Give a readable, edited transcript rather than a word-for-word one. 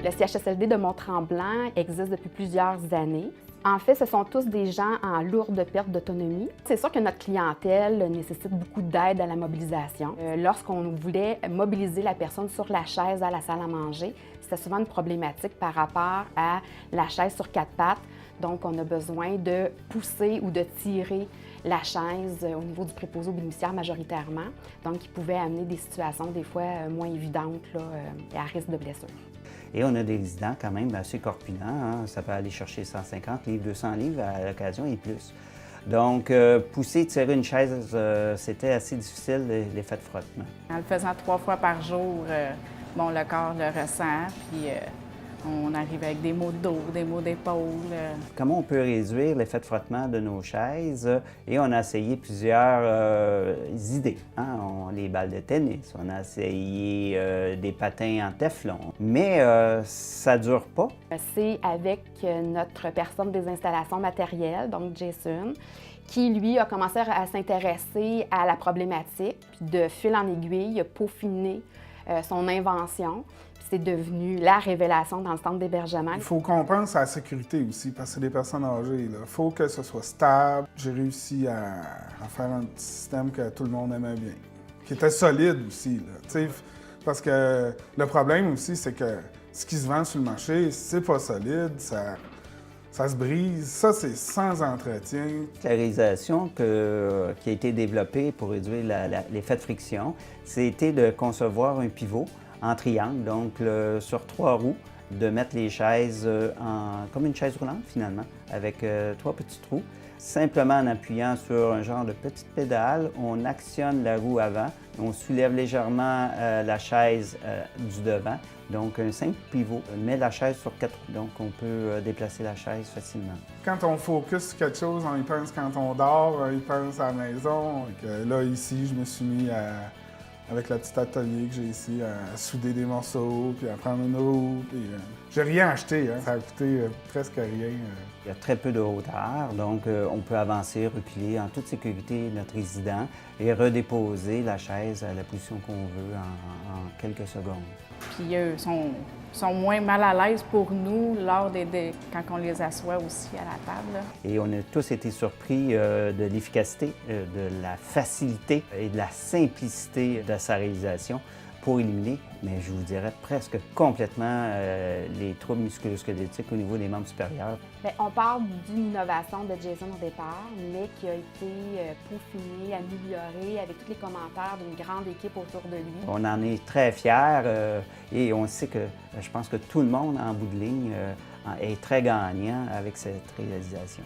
Le CHSLD de Mont-Tremblant existe depuis plusieurs années. En fait, ce sont tous des gens en lourde perte d'autonomie. C'est sûr que notre clientèle nécessite beaucoup d'aide à la mobilisation. Lorsqu'on voulait mobiliser la personne sur la chaise à la salle à manger, c'était souvent une problématique par rapport à la chaise sur 4 pattes. Donc, on a besoin de pousser ou de tirer la chaise au niveau du préposé aux bénéficiaires majoritairement, donc qui pouvait amener des situations des fois moins évidentes là, et à risque de blessure. Et on a des résidents quand même assez corpulents, hein? Ça peut aller chercher 150 livres, 200 livres à l'occasion et plus. Donc, pousser, tirer une chaise, c'était assez difficile, l'effet de frottement. En le faisant 3 fois par jour, bon, le corps le ressent, puis on arrive avec des maux de dos, des maux d'épaule. Comment on peut réduire l'effet de frottement de nos chaises? Et on a essayé plusieurs idées. Hein? Les balles de tennis, on a essayé des patins en téflon, mais ça ne dure pas. C'est avec notre personne des installations matérielles, donc Jason, qui, lui, a commencé à s'intéresser à la problématique, puis de fil en aiguille, il a peaufiné son invention. C'est devenu la révélation dans le centre d'hébergement. Il faut qu'on pense à la sécurité aussi, parce que c'est des personnes âgées. Il faut que ce soit stable. J'ai réussi à faire un petit système que tout le monde aimait bien, qui était solide aussi. Là, parce que le problème aussi, c'est que ce qui se vend sur le marché, c'est pas solide, ça se brise. Ça, c'est sans entretien. La réalisation qui a été développée pour réduire l'effet de friction, c'était de concevoir un pivot en triangle, donc sur 3 roues, de mettre les chaises comme une chaise roulante finalement, avec 3 petits trous. Simplement en appuyant sur un genre de petite pédale, on actionne la roue avant, on soulève légèrement la chaise du devant, donc un simple pivot met la chaise sur 4 roues, donc on peut déplacer la chaise facilement. Quand on focus sur quelque chose, on y pense quand on dort, on y pense à la maison. Là, ici, je me suis mis avec le petit atelier que j'ai ici, à souder des morceaux, puis à prendre une roue. J'ai rien acheté, hein. Ça a coûté presque rien. Il y a très peu de hauteur, donc on peut avancer, reculer en toute sécurité notre résident et redéposer la chaise à la position qu'on veut en quelques secondes. Puis eux sont moins mal à l'aise pour nous quand on les assoit aussi à la table. Et on a tous été surpris de l'efficacité, de la facilité et de la simplicité de sa réalisation pour éliminer, mais je vous dirais presque complètement les troubles musculo-squelettiques au niveau des membres supérieurs. Bien, on parle d'une innovation de Jason au départ, mais qui a été peaufinée, améliorée avec tous les commentaires d'une grande équipe autour de lui. On en est très fiers et on sait que je pense que tout le monde, en bout de ligne, est très gagnant avec cette réalisation.